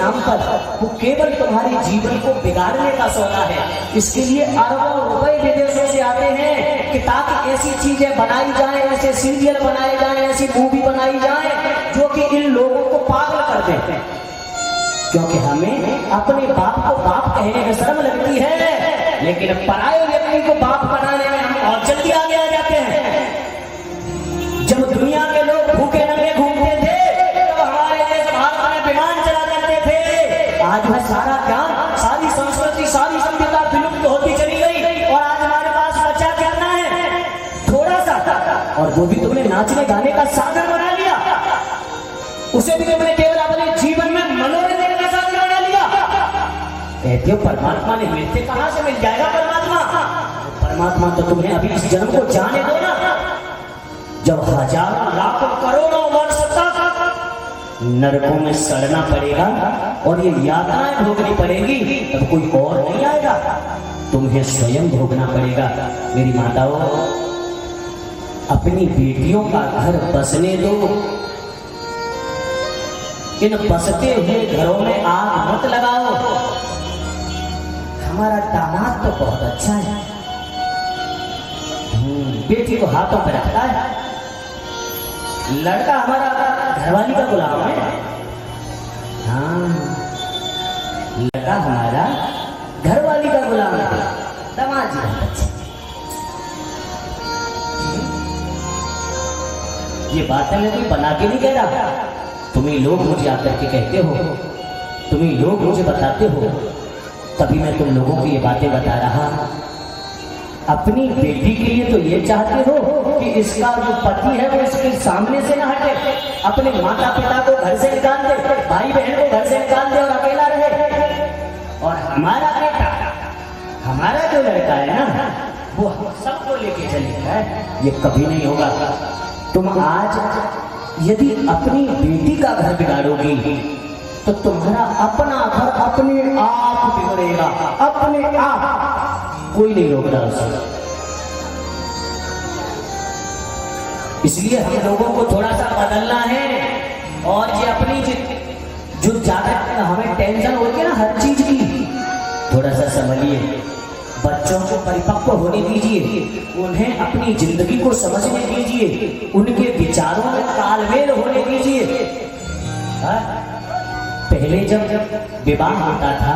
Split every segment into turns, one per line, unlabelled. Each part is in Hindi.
नाम पर वो केवल तुम्हारे जीवन को बिगाड़ने का सौदा है। इसके लिए अरबों रुपए विदेशों से आते हैं कि ताकि ऐसी चीजें बनाई जाए, ऐसे सीरियल बनाए जाए, ऐसी मूवी बनाई जाए जो कि इन लोगों को पागल कर देते हैं। क्योंकि हमें अपने बाप को बाप कहने में शर्म लगती है, लेकिन पराये व्यक्ति को बाप बनाने में हम बहुत जल्दी आगे आ जाते हैं। जब दुनिया के लोग भूखे नंगे घूमते थे तो हमारे देश भारत में विमान चला करते थे। आज वह सारा ज्ञान, सारी संस्कृति, सारी सभ्यता विलुप्त होती चली गई और आज हमारे पास बचा करना है थोड़ा सा, और वो भी तुमने नाचने गाने का साधन बना लिया। उसे भी तुमने केवल अपने जीवन में मनोरंजन का साधन बना लिया। कहते हो परमात्मा ने मिलते, कहां से मिल जाएगा परमात्मा? परमात्मा तो तुम्हें अभी इस जन्म को जाने दो ना। जब हजारों लाखों करोड़ों वर्ष तक नरकों में सड़ना पड़ेगा और ये यातनाएं भोगनी पड़ेगी, तब कोई और नहीं आएगा, तुम्हें स्वयं भोगना पड़ेगा। मेरी माताओं, अपनी बेटियों का घर बसने दो। इन बसते हुए घरों में आग मत लगाओ। हमारा दामाद तो बहुत अच्छा है, बेटी को हाथों पर रखता है। लड़का हमारा घरवाली का गुलाम है। हाँ, लड़का हमारा घरवाली का गुलाम है। दामाद जी बहुत अच्छे। ये बातें मैं कोई बना के नहीं कह रहा, तुम्हें लोग मुझे आकर के कहते हो, तुम्हें लोग मुझे बताते हो, तभी मैं तुम लोगों को ये बातें बता रहा। अपनी बेटी के लिए तो ये चाहते हो कि इसका जो पति है वो इसके सामने से ना हटे, अपने माता पिता को घर से निकाल दे, भाई बहन को घर से निकाल दे और अकेला रहे। और हमारा बेटा, हमारा जो लड़का है ना, वो हम सबको लेके चलेगा। ये कभी नहीं होगा। तुम आज यदि अपनी बेटी का घर बिगाड़ोगी तो तुम्हारा अपना घर अपने आप बिगड़ेगा, अपने आप। कोई नहीं रोक रहा उसे। इसलिए हम लोगों को थोड़ा सा बदलना है। और ये अपनी जो ज्यादा हमें टेंशन होती है ना हर चीज की, थोड़ा सा संभलिए। बच्चों को परिपक्व होने दीजिए, उन्हें अपनी जिंदगी को समझने दीजिए, उनके विचारों में तालमेल होने दीजिए। पहले जब विवाह होता था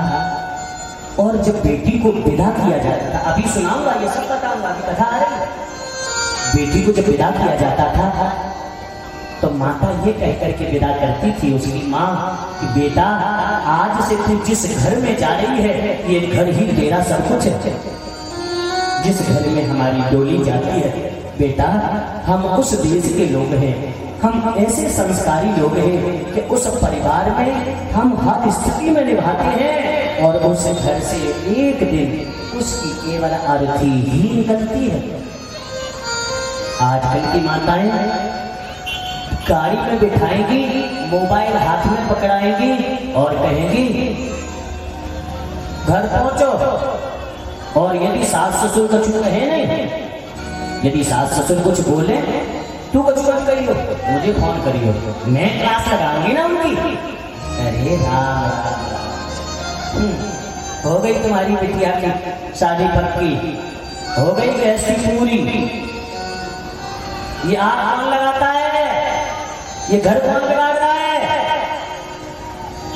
और जब बेटी को विदा किया जाता था, अभी सुनाऊंगा, ये सब बताऊंगा, कथा आ रही है। बेटी को जब विदा किया जाता था तो माता ये कह करके विदा करती थी उसकी माँ कि बेटा, आज से तू जिस घर में जा रही है ये घर ही तेरा सब कुछ है। जिस घर में हमारी डोली जाती है बेटा, हम उस देश के लोग हैं, हम ऐसे संस्कारी लोग हैं कि उस परिवार में हम हर स्थिति में निभाते हैं और उस घर से एक दिन उसकी केवल अर्थी ही निकलती है। आजकल की माताएं गाड़ी में बिठाएंगी, मोबाइल हाथ में पकड़ाएंगी और कहेंगी घर पहुंचो। और यदि सास ससुर कुछ कहे नहीं, यदि सास ससुर कुछ बोले, तू कुछ मत करियो, मुझे फोन करियो, मैं क्लास लगाऊंगी ना उनकी। अरे हो गई तुम्हारी बिटिया की शादी पक्की, हो गई गृहस्थी पूरी। ये आग कौन लगाता है, ये घर कौन बिगाड़ रहा है?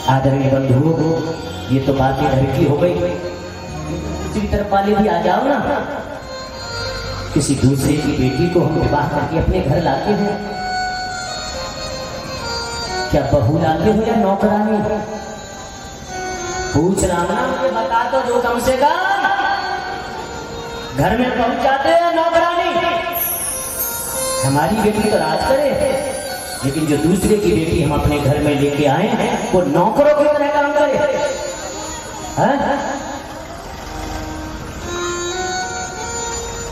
आदरणीय बंधुओं, ये तो बातें घर की हो गई। दूसरी तरफ वाले भी आ जाओ ना। किसी दूसरे की बेटी को हम विवाह करके अपने घर लाते हैं, क्या बहू लाते हो या नौकरानी? पूछ रहा ना, मुझे बता दो जो कम से कम घर में पहुंच जाते हैं नौकरानी। हमारी बेटी तो राज करे, लेकिन जो दूसरे की बेटी हम अपने घर में लेके आए हैं वो नौकरों की तरह काम करे।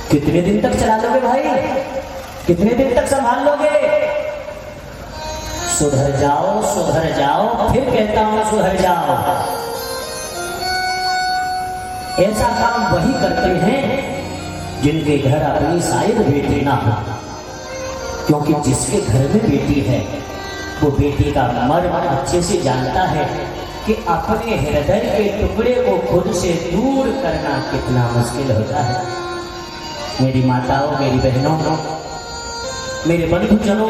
कितने दिन तक चला लोगे भाई, कितने दिन तक संभाल लोगे? सुधर जाओ, सुधर जाओ, फिर कहता हूं सुधर जाओ। ऐसा काम वही करते हैं जिनके घर अपनी शायद बेटी ना हो, क्योंकि जिसके घर में बेटी है वो बेटी का मर्म अच्छे से जानता है कि अपने हृदय के टुकड़े को खुद से दूर करना कितना मुश्किल होता है। मेरी माताओं, मेरी बहनों, मेरे बंधुजनों,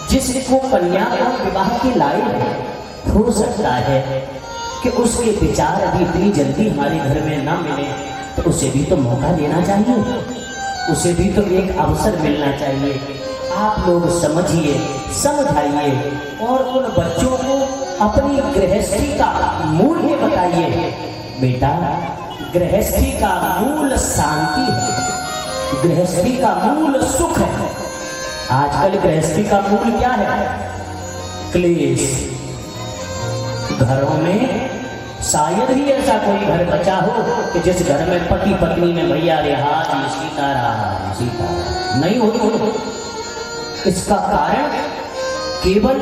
जिसको कन्या का विवाह की लाई है, हो सकता है कि उसके विचार अभी इतनी जल्दी हमारे घर में ना मिले, तो उसे भी तो मौका देना चाहिए, उसे भी तो एक अवसर मिलना चाहिए। आप लोग समझिए, समझाइए और उन बच्चों को अपनी गृहस्थी का मूल्य बताइए। बेटा, गृहस्थी का मूल शांति है, गृहस्थी का मूल सुख है। आजकल गृहस्थी का मूल क्या है? क्लेश। घरों में शायद ही ऐसा कोई घर बचा हो कि जिस घर में पति पत्नी में भैया रे हाथ में सीताराम सीताराम नहीं हो। इसका कारण केवल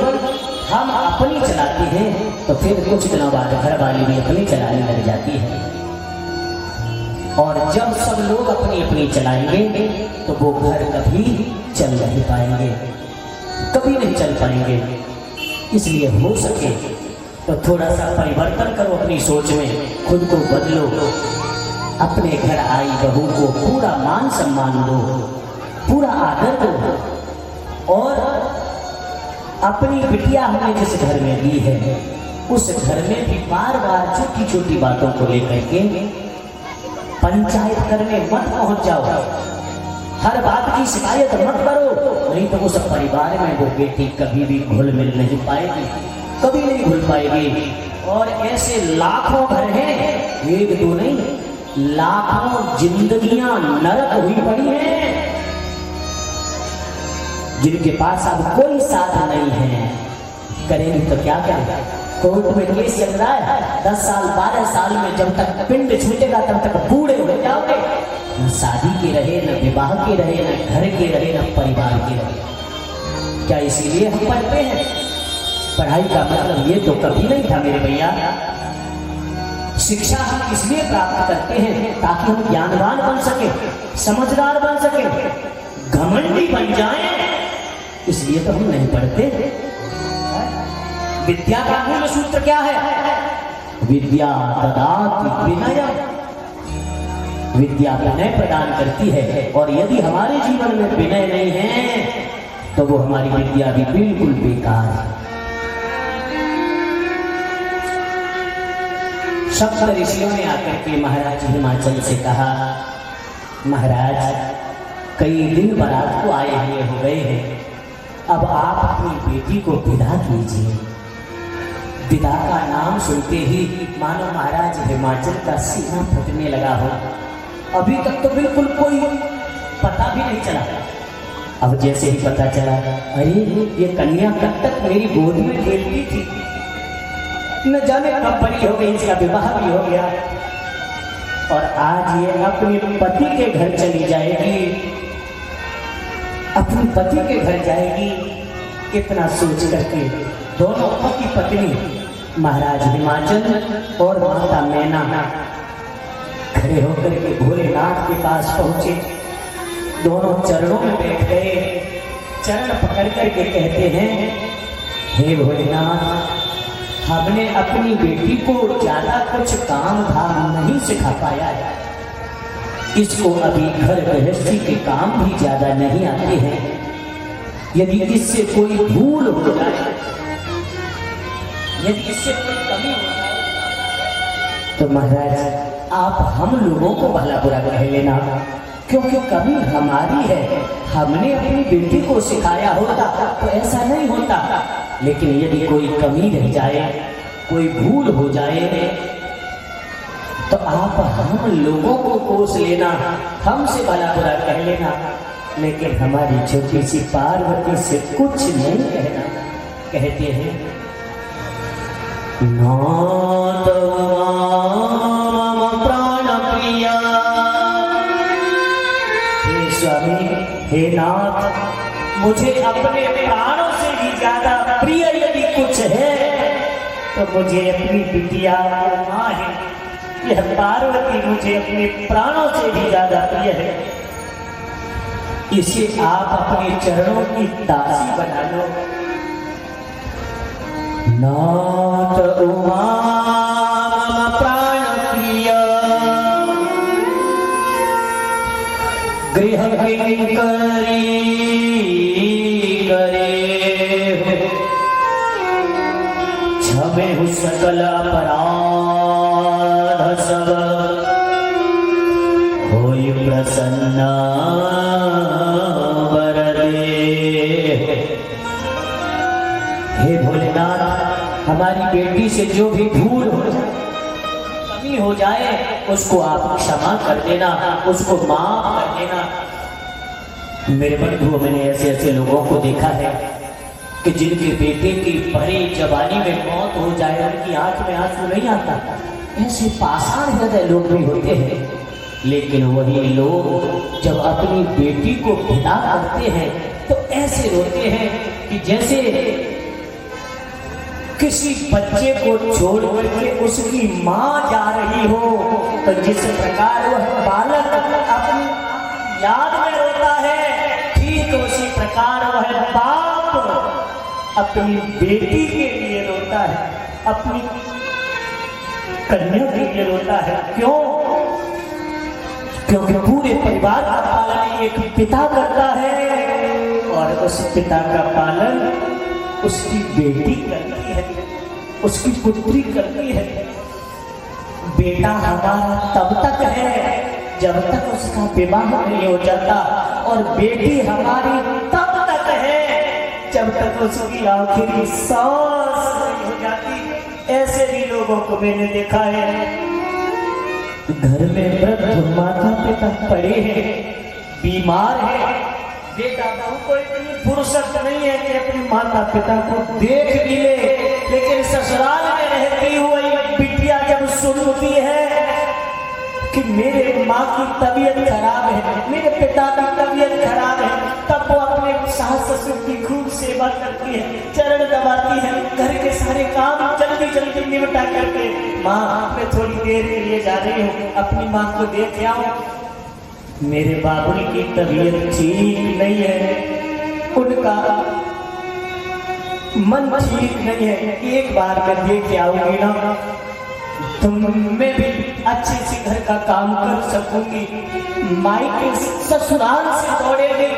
हम अपनी चलाते हैं, तो फिर कुछ दिनों बाद घर वाली भी अपनी चलाने लग जाती है। और जब सब लोग अपनी अपनी चलाएंगे तो वो घर कभी चल नहीं पाएंगे, कभी नहीं चल पाएंगे। इसलिए हो सके तो थोड़ा सा परिवर्तन करो अपनी सोच में, खुद को बदलो, अपने घर आई बहू को पूरा मान सम्मान दो, पूरा आदर दो। और अपनी बिटिया हमने जिस घर में दी है, उस घर में भी बार बार छोटी छोटी बातों को लेकर के पंचायत करने मत पहुंच जाओ। हर बात की शिकायत मत करो, नहीं तो उस परिवार में वो बेटी कभी भी घुल मिल नहीं पाएगी, कभी नहीं घुल पाएगी। और ऐसे लाखों घर हैं, एक दो नहीं, लाखों जिंदगियां नरक हुई पड़ी हैं, जिनके पास अब कोई साथ नहीं है। करेंगे तो क्या करें? कोर्ट में केस चल रहा है, 10 साल 12 साल में जब तक पिंड छूटेगा तब तक बूढ़े हो जाओगे। न शादी के रहे, न विवाह के रहे, न घर के रहे, न परिवार के रहे। क्या इसीलिए हम पढ़ते हैं? पढ़ाई का मतलब ये तो कभी नहीं था मेरे भैया। शिक्षा हम इसलिए प्राप्त करते हैं ताकि हम ज्ञानवान बन सके, समझदार बन सके, घमंडी बन जाएं, इसलिए तो हम नहीं पढ़ते। विद्या का मूल सूत्र क्या है? विद्या ददाति विनयम्। विद्या विनय प्रदान करती है, और यदि हमारे जीवन में विनय नहीं है तो वो हमारी विद्या भी बिल्कुल बेकार है। सप्त ऋषियों ने आकर के महाराज हिमाचल से कहा, महाराज कई दिन बारात को आए हुए हो गए हैं, अब आप अपनी बेटी को विदा कीजिए। विदा का नाम सुनते ही मानो महाराज हिमाचल का सीना फटने लगा हो। अभी तक तो बिल्कुल कोई पता भी नहीं चला, अब जैसे ही पता चला, अरे ये कन्या कब तक मेरी गोद में खेलती थी, न जाने कब बड़ी हो गई, इसका विवाह भी हो गया, और आज ये अपने पति के घर चली जाएगी, अपने पति के घर जाएगी। इतना सोच करके दोनों पति पत्नी महाराज हिमाचल और माता मैना खड़े होकर के भोलेनाथ के पास पहुंचे, दोनों चरणों में बैठ गए, चरण पकड़ करके कहते हैं, हे भोलेनाथ, हमने अपनी बेटी को ज्यादा कुछ काम धाम नहीं सिखा पाया है, इसको अभी घर गृहस्थी के काम भी ज्यादा नहीं आते हैं, यदि इससे कोई भूल हो जाए, यदि इससे कोई कमी हो जाए तो महाराज आप हम लोगों को भला बुरा कह लेना, क्योंकि कमी हमारी है, हमने अपनी बेटी को सिखाया होता तो ऐसा नहीं होता। लेकिन यदि कोई कमी रह जाए, कोई भूल हो जाए, तो आप हम लोगों को कोस लेना, हमसे भला बुरा कह लेना, लेकिन हमारी छोटी सी पार्वती से कुछ नहीं कहना। कहते हैं, नाथ प्राण प्रिया, हे स्वामी, हे नाथ, मुझे अपने प्राणों से भी ज्यादा प्रिय यदि कुछ है तो मुझे अपनी बिटिया माँ है, यह पार्वती मुझे अपने प्राणों से भी ज्यादा प्रिय है, इसे आप अपने चरणों की दासी बना लो। नाथ उमा करी करे क्षमे सकल अपराध सब होई प्रसन्न वरदे। हे भोलेनाथ, हमारी बेटी से जो भी भूल हो जाए, कमी हो जाए, उसको आप क्षमा कर देना, उसको माफ कर देना। मेरे बंधुओं, मैंने ऐसे ऐसे लोगों को देखा है कि जिनके बेटे की बड़ी जवानी में मौत हो जाए, उनकी आंख में आंसू नहीं आता। ऐसे पाषाण हृदय लोग भी होते हैं, लेकिन वही लोग जब अपनी बेटी को विदा करते हैं तो ऐसे रोते हैं कि जैसे किसी बच्चे को छोड़ करके उसकी मां जा रही हो। तो जिस प्रकार वह बालक अपनी याद में रोता है, ठीक उसी प्रकार वह बाप अपनी बेटी के लिए रोता है, अपनी कन्या के लिए रोता है। क्यों? क्योंकि पूरे परिवार का पालन एक पिता करता है और उस पिता का पालन उसकी बेटी करती है, उसकी पुत्री करती है। बेटा हमारा तब तक है जब तक उसका विवाह नहीं हो जाता, और बेटी हमारी तब तक है जब तक उसकी आखिरी सांस नहीं हो जाती। ऐसे भी लोगों को मैंने देखा है। घर में वृद्ध माता पिता पड़े हैं, बीमार है, बेटा बहू को इतनी फुर्सत नहीं है कि अपने माता पिता को देख भी ले, लेकिन ससुराल में रहती हुई बिटिया जब सुनती है कि मेरे माँ की तबीयत खराब है, मेरे पिता की तबीयत खराब है, तब वो अपने सास ससुर की खूब सेवा करती है, चरण दबाती है, घर के सारे काम जल्दी जल्दी निपटा करके, माँ मैं थोड़ी देर के लिए जा रही हूँ, अपनी माँ को देख आऊं, मेरे बाबुल की तबीयत ठीक नहीं है, उनका मन ठीक नहीं है, एक बार मैं देख आऊंगी ना, तुम मैं भी अच्छे से घर का काम कर सकूंगी। मायके ससुराल से दौड़ेगी,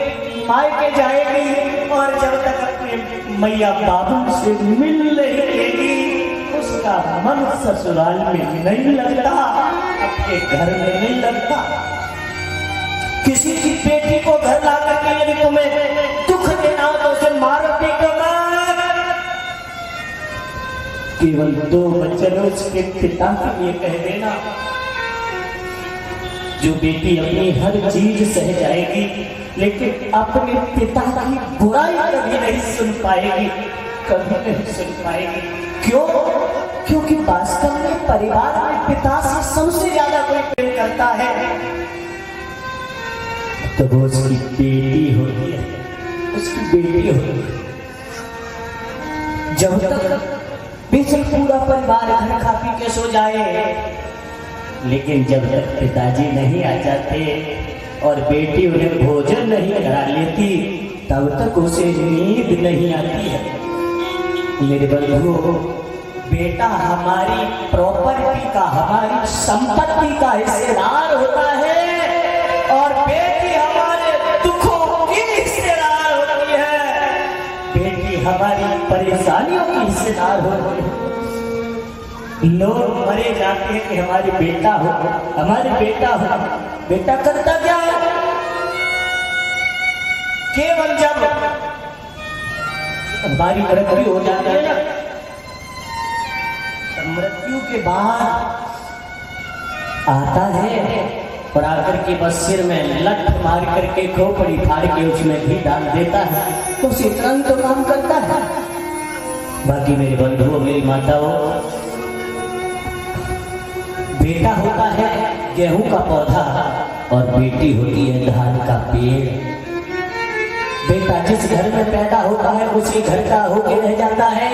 मायके जाएगी, और जब तक अपने मैया बाबू से मिल नहीं लेगी, उसका मन ससुराल में नहीं लगता, अपने घर में नहीं लगता। किसी की बेटी को घर ला करके यदि तुम्हें दुख देना हो तो उसे मारो, पीटो मत। केवल 2 वचन उसके पिता के लिए कह देना। जो बेटी अपनी हर चीज सह जाएगी, लेकिन अपने पिता की बुराई कभी नहीं सुन पाएगी, कभी नहीं सुन पाएगी। क्यों? क्योंकि वास्तव में परिवार में पिता से सबसे ज्यादा कोई प्रेम करता है तो वो उसकी बेटी होती है, उसकी बेटी होती है। जब तक बेशक पूरा परिवार घर खा पी के सो जाए, लेकिन जब तक पिताजी नहीं आ जाते और बेटी उन्हें भोजन नहीं करा लेती, तब तक उसे नींद नहीं आती है। मेरे बंधुओं, बेटा हमारी प्रॉपर्टी का, हमारी संपत्ति का हिस्सेदार होता है, और बेटी हमारे दुखों की हिस्सेदार होती है, बेटी हमारी परेशानियों की हिस्सेदार होती है। लोग मरे जाते हैं कि हमारी बेटा हो, हमारी बेटा हो। बेटा करता क्या है? केवल जब हमारी मृत्यु हो जाती है ना, मृत्यु के बाद आता है और आकर के बस सिर में लठ मार करके खोपड़ी फाड़ के उसमें घी डाल देता है, तो उसे इतना ही तो काम करता है। बाकी मेरे बंधुओं, मेरी माताओं, बेटा होता है गेहूं का पौधा और बेटी होती है धान का पेड़। बेटा जिस घर में पैदा होता है उसी घर का होके रह जाता है,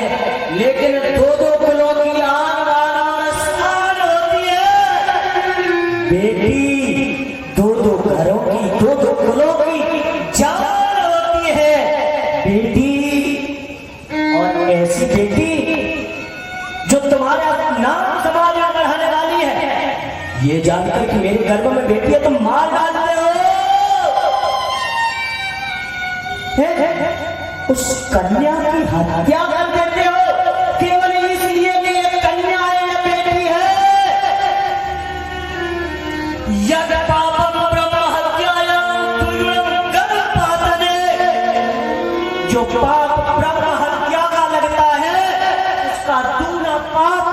लेकिन 2-2 किलो की आन बान होती है। बेटी 2-2 घरों की, 2-2 किलो की जान होती है बेटी। और ऐसी बेटी जो तुम्हारा नाम समाज में बढ़ाने वाली है, ये जानकर कि मेरे गर्भ में बेटी है तुम मार डालते हो। उस कन्या की हत्या कर देते हो केवल इसलिए कि ये कन्या है या बेटी है। यद पापम ब्रह्म हत्यायां तुल्यं गर्भपातने, जो पाप ब्रह्म हत्या का लगता है उसका दूना पाप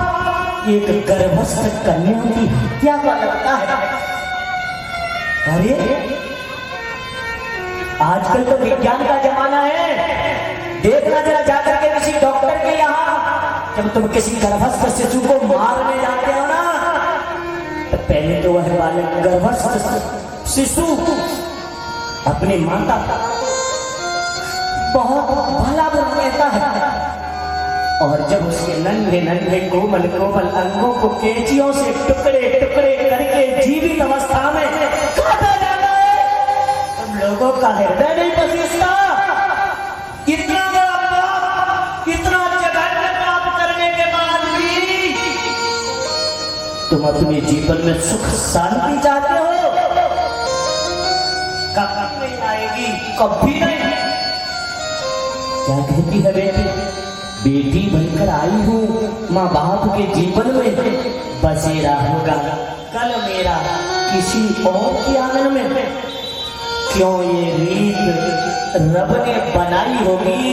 एक गर्भस्थ कन्या की हत्या का लगता है। अरे आजकल तो विज्ञान का जमाना है, देखना जरा जाकर के किसी डॉक्टर के यहाँ, जब तुम किसी गर्भस्थ शिशु को मारने जाते हो ना, तो पहले तो वह बालक गर्भस्थ शिशु अपने माता बहुत भला बुरा कहता है, और जब उसके नन्हे नन्हे कोमल कोमल अंगों को कैंचियों से टुकड़े टुकड़े करके जीवित अवस्था में काटा जाता है, तुम लोगों का हृदय नहीं पसीजता। इतना बड़ा पाप, इतना जघन्य पाप करने के बाद भी तुम अपने जीवन में सुख शांति चाहते हो, कभी नहीं आएगी, कभी नहीं। क्या कहती है बेटी? बेटी बनकर आई हूँ, माँ बाप के जीवन में बसेरा होगा कल मेरा किसी और के आंगन में। क्यों ये रीत रब ने बनाई होगी?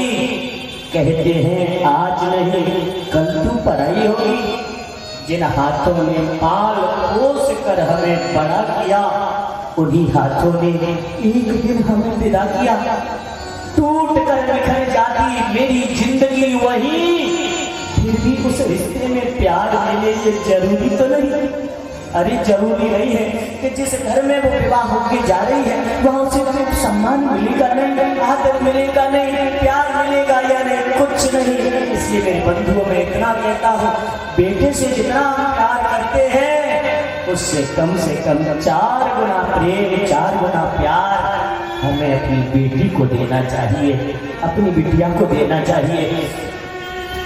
कहते हैं आज नहीं कल तू पराई होगी। जिन हाथों ने पाल पोस कर हमें बड़ा किया, उन्हीं हाथों ने एक दिन हमें विदा किया। टूट कर बिखर जाती मेरी जिंदगी वही, फिर भी उस रिश्ते में प्यार मिले ये जरूरी तो नहीं। अरे जरूरी नहीं है कि जिस घर में वो विवाह होकर जा रही है वहां उसे सिर्फ सम्मान मिलेगा नहीं, आदर मिलेगा नहीं, प्यार मिलेगा या नहीं, कुछ नहीं। इसलिए मेरे बंधुओं में इतना कहता हूँ, बेटे से जितना हम प्यार करते हैं उससे कम 4 गुना प्रेम, 4 गुना प्यार हमें अपनी बेटी को देना चाहिए, अपनी बिटिया को देना चाहिए,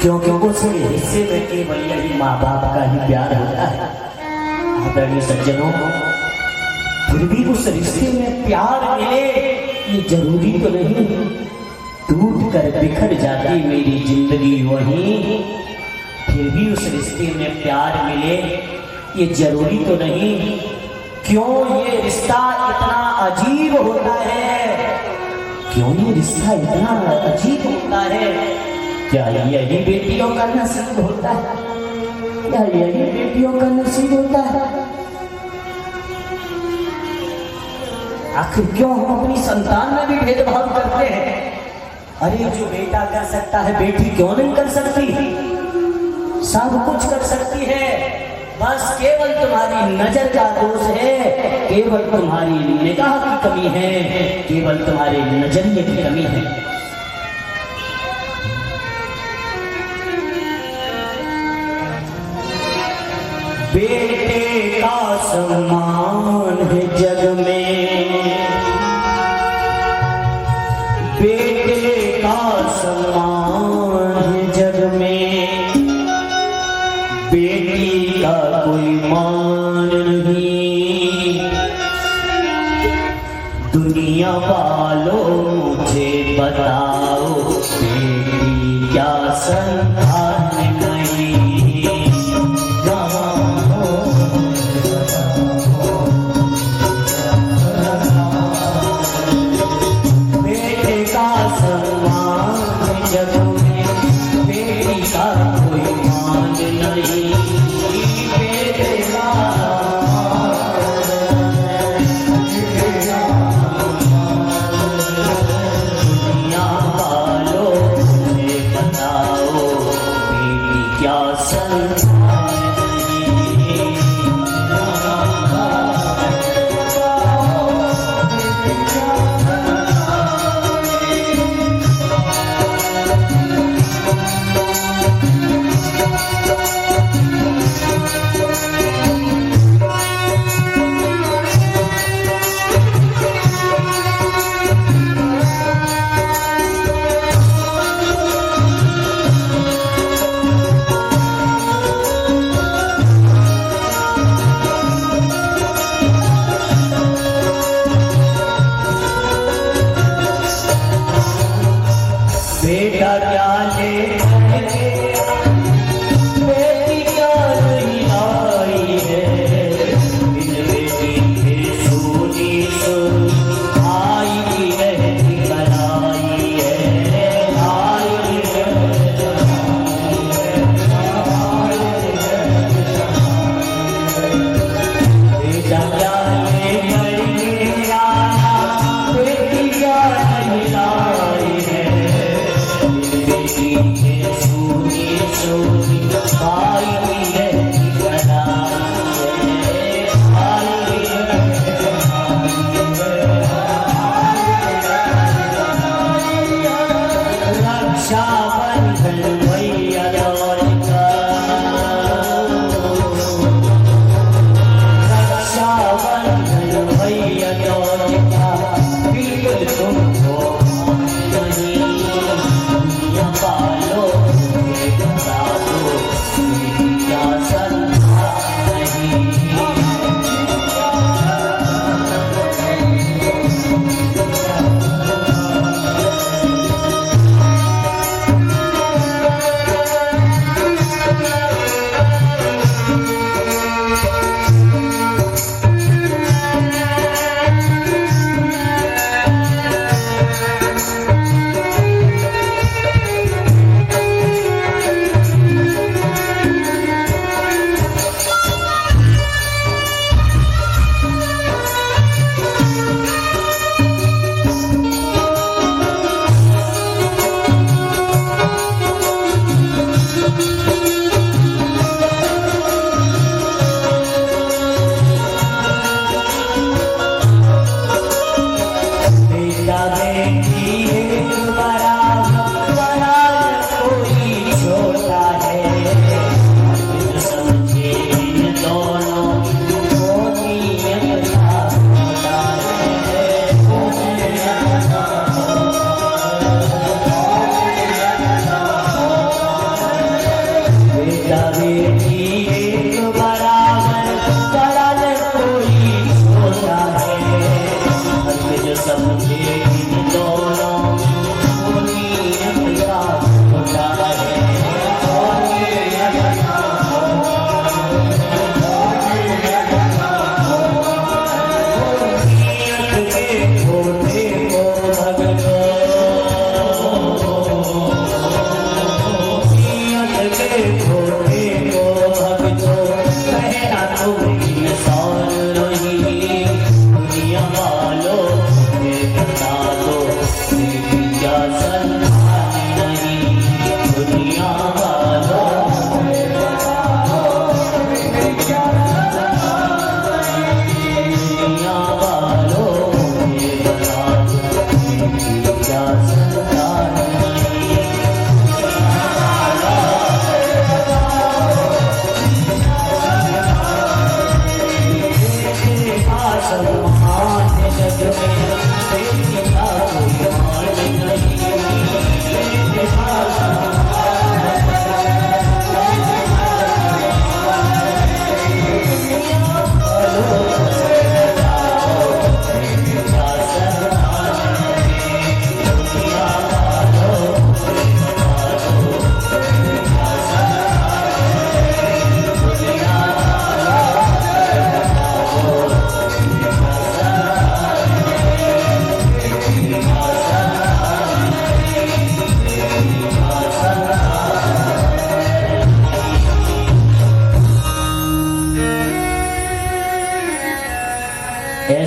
क्योंकि उसके हिस्से में केवल यही माँ बाप का ही प्यार होता है। आदरणीय सज्जनों, फिर भी उस रिश्ते में प्यार मिले ये जरूरी तो नहीं। टूट कर बिखर जाती मेरी जिंदगी वही, फिर भी उस रिश्ते में प्यार मिले ये जरूरी तो नहीं। क्यों ये रिश्ता इतना अजीब होता है? क्यों ये रिश्ता इतना अजीब होता है? क्या यही बेटियों का नसीब होता है? क्या यही बेटियों का नसीब होता है? आखिर क्यों हम अपनी संतान में भी भेदभाव करते हैं? अरे जो बेटा कर सकता है बेटी क्यों नहीं कर सकती? सब कुछ कर सकती है, बस केवल तुम्हारी नजर का दोष है, केवल तुम्हारी निगाह की कमी है, केवल तुम्हारे नजरिए की कमी है। बेटे का सम्मान है जग में, बेटे का सम्मान है जग में, बेटी का कोई मान नहीं। दुनिया वालों मुझे बताओ बेटी क्या संतान नहीं।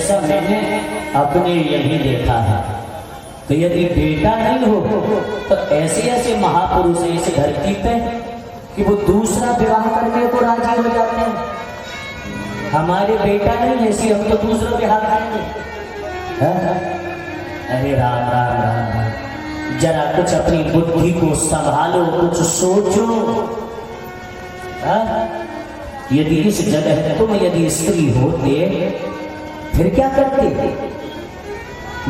ऐसा मैंने अपने यही देखा है। तो यदि बेटा नहीं हो तो ऐसे ऐसे महापुरुष हैं इस धरती पे कि वो दूसरा विवाह करने को राजी हो जाते हैं। हमारे बेटा नहीं ऐसी, हम तो दूसरा विवाह करेंगे। अरे राम राम राम राम, जरा कुछ अपनी बुद्धि को संभालो, कुछ सोचो। यदि इस जगह तुम यदि स्त्री होते फिर क्या करते?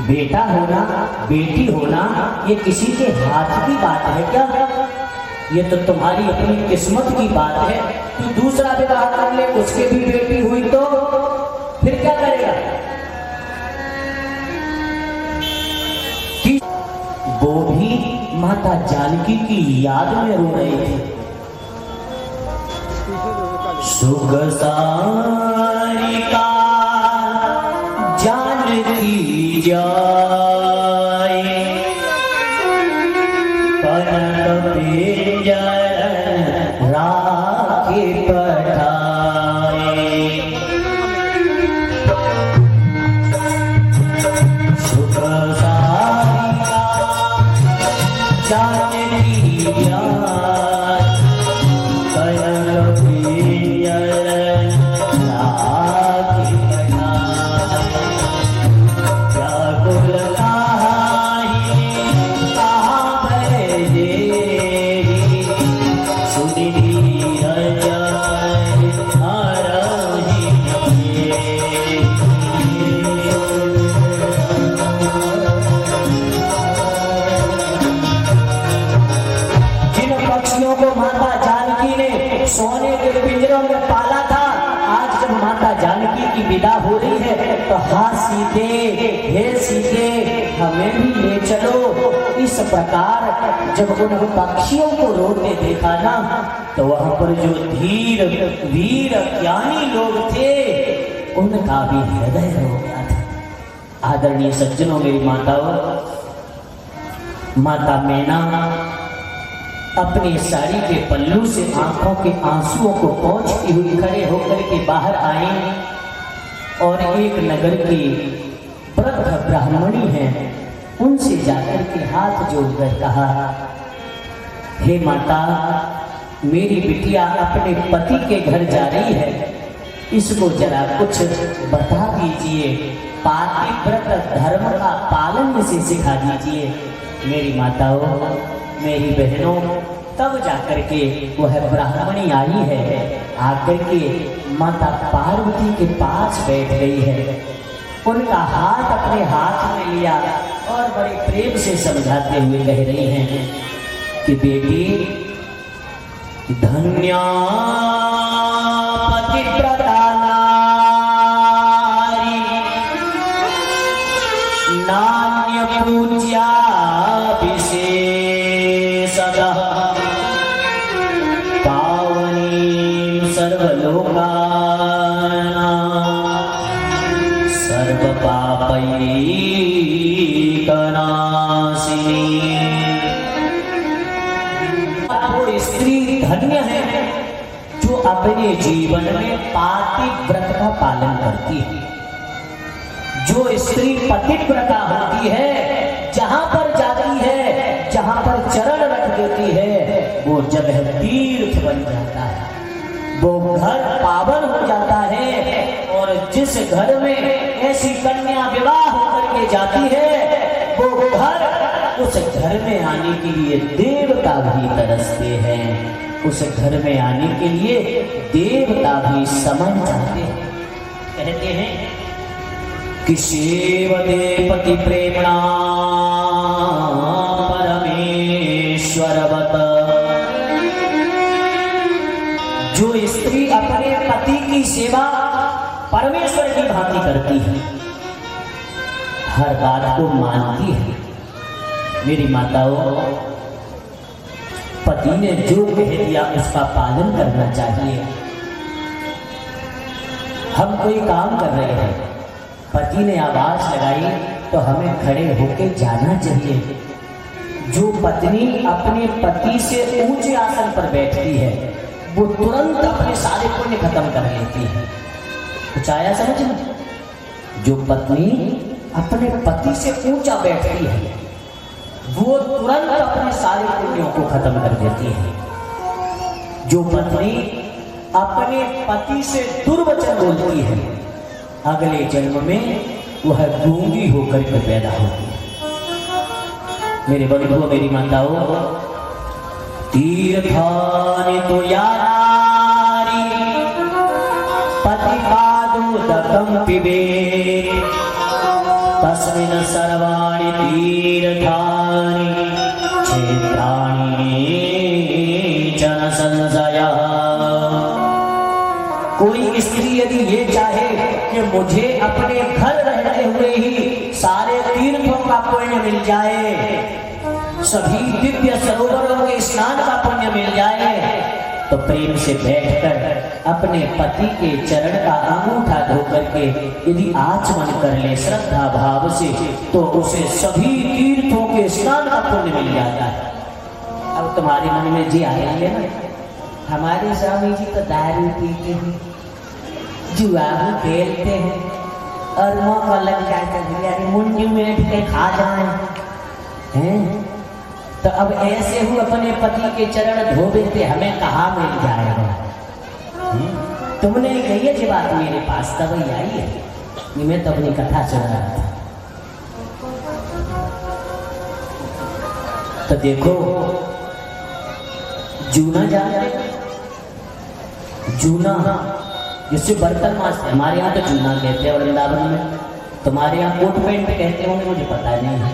बेटा होना बेटी होना ये किसी के हाथ की बात है क्या? ये तो तुम्हारी अपनी किस्मत की बात है। तू दूसरा विवाह कर ले, उसके भी बेटी हुई तो फिर क्या करेगा? वो भी माता जानकी की याद में रो रहे थे। सुख सारिका जानकी जाए, कनक पिंजर राखी पठाए। सुख सारिका जानकी जाए, कनक पिंजर राखी पठाए। व्याकुल काहि कहाँ भजे, सुनि धीरज हरहि अभय। जिन पक्षियों को माता जानकी ने सोने के पिंजरों में पाला था, आज जब माता जानकी की विदा हो रही है तो हाँ सीते, हे सीते हमें भी ले चलो। इस प्रकार जब उन पक्षियों को रोते देखा ना, तो वहां पर जो धीर वीर ज्ञानी लोग थे उनका भी हृदय रो गया था। आदरणीय सज्जनों, मेरी माताओं, माता मैना अपनी साड़ी के पल्लू से आंखों के आंसुओं को पोंछती हुई खड़े होकर के बाहर आई और एक नगर की वृद्ध ब्राह्मणी है, उनसे जाकर के हाथ जोड़कर कहा, हे माता, मेरी बिटिया अपने पति के घर जा रही है, इसको जरा कुछ बता दीजिए, पातिव्रत धर्म का पालन इसे सिखा दीजिए। मेरी माताओं, मेरी बहनों, तब जाकर के वह ब्राह्मणी आई है, आकर के माता पार्वती के पास बैठ गई है, उनका हाथ अपने हाथ में लिया और बड़े प्रेम से समझाते हुए कह रही हैं कि बेटी, धन्या पतिव्रता नारी, नान्य पूज्या विशेषतः, पावनी सर्वलोकानां सर्वपापैकनाशिनी। वो स्त्री धन्य है जो अपने जीवन में पातिव्रत का पालन करती है। जो स्त्री पतिव्रता होती है, जहां पर जाती है, जहां पर चरण रख देती है, वो जगह तीर्थ बन जाता है, वो घर पावन हो जाता है। और जिस घर में ऐसी कन्या विवाह होकर के जाती है, वो घर, उस घर में आने के लिए देवता भी तरसते हैं, उस घर में आने के लिए देवता भी समझ जाते हैं। कहते हैं कि सेवते पति प्रेमणा परमेश्वरवत, जो स्त्री अपने पति की सेवा परमेश्वर की भांति करती है, हर बात को मानती है। मेरी माताओं, पति ने जो कह दिया उसका पालन करना चाहिए। हम कोई काम कर रहे हैं, पति ने आवाज लगाई तो हमें खड़े होके जाना चाहिए। जो पत्नी अपने पति से ऊंचे आसन पर बैठती है, वो तुरंत अपने सारे पुण्य खत्म कर लेती है। कुछ आया समझ में? जो पत्नी अपने पति से ऊंचा बैठती है वो तुरंत अपने सारे पुण्यों को खत्म कर देती है। जो पत्नी अपने पति से दुर्वचन बोलती है अगले जन्म में वह गूंगी होकर के पैदा होती है। मेरे बंधुओं मेरी माताओं, तीर्थानि तो यारी पतिपादोदकं पिबेत् तस्मिन् सर्वाणि तीर्थानि क्षेत्राणि जन संशयः। कोई स्त्री यदि ये चाहे कि मुझे अपने घर रहते हुए ही सारे तीर्थों का पुण्य मिल जाए, सभी दिव्य सरोवरों में स्नान का पुण्य मिल जाए, तो प्रेम से बैठकर अपने पति के चरण का अंगूठा धो करके यदि आचमन कर ले श्रद्धा भाव से, तो उसे सभी तीर्थों के स्नान का पुण्य मिल जाता है। अब तुम्हारे मन में जी आएंगे ना, हमारे स्वामी जी तो दारू पीते हैं, जुआ भी खेलते हैं और मौका लग जाता है यानी मुंडी में के खा जाए हैं। तो अब ऐसे ही अपने पति के चरण धो देते, हमें कहाँ मिल जाएगा। तुमने कही है जी बात मेरे पास तब ही आई है, मैं तो अपनी कथा सुना रहा था। तो देखो जूना जाते, जूना जिससे बर्तन मांजते, हमारे यहाँ तो जूना कहते हैं वृंदावन में, तुम्हारे यहाँ कोट पेंट कहते होंगे, मुझे पता नहीं है।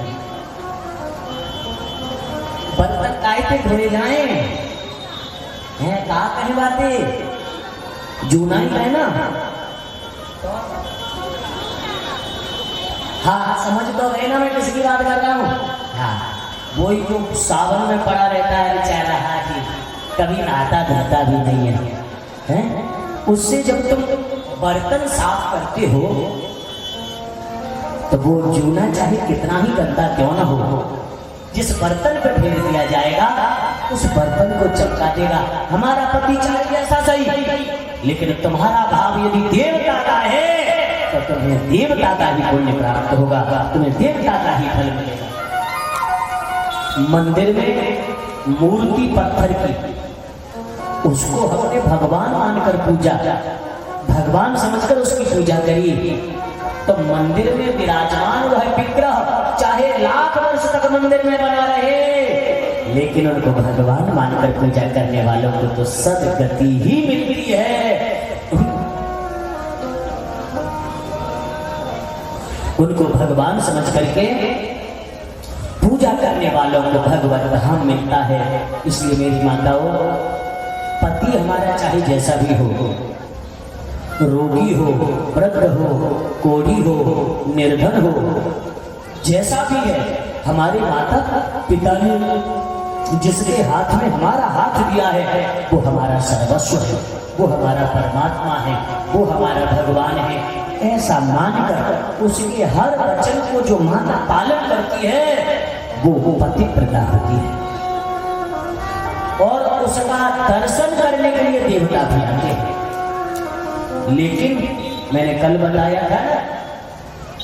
बर्तन काहे पे धोए जाए हैं, कहा कहीं बातें, जूना ही है ना। हाँ समझ तो गए ना मैं किसकी बात कर रहा हूँ। हाँ वही जो सावन में पड़ा रहता है बेचारा, हाँ जी, कभी नहाता धोता भी नहीं है, हैं? उससे जब तुम बर्तन साफ करते हो तो वो जूना चाहे कितना ही गंदा क्यों ना हो, जिस बर्तन पे फेर दिया जाएगा उस बर्तन को चमका देगा। हमारा पति चाहे ऐसा सही, लेकिन तुम्हारा भाव यदि देवता का है तो तुम्हें देवता का ही पुण्य प्राप्त होगा, तुम्हें देवता का ही फल मिलेगा। मंदिर में मूर्ति पत्थर की, उसको हमने भगवान मानकर पूजा, भगवान समझकर उसकी पूजा करी, तो मंदिर में विराजमान वह विग्रह चाहे लाख वर्ष तक मंदिर में बना रहे, लेकिन उनको भगवान मानकर पूजा करने वालों को तो सदगति ही मिलती है। उनको भगवान समझ करके पूजा करने वालों को भगवत धाम मिलता है। इसलिए मेरी माताओं, पति हमारा चाहे जैसा भी हो, रोगी हो, वृद्ध हो, कोढ़ी हो, निर्धन हो, जैसा भी है, हमारे माता पिता ने जिसके हाथ में हमारा हाथ दिया है वो हमारा सर्वस्व है, वो हमारा परमात्मा है, वो हमारा भगवान है। ऐसा मानकर उसके हर वचन को जो माता पालन करती है वो पतिव्रता होती है, और उसका दर्शन करने के लिए देवता भी आते हैं। लेकिन मैंने कल बताया था,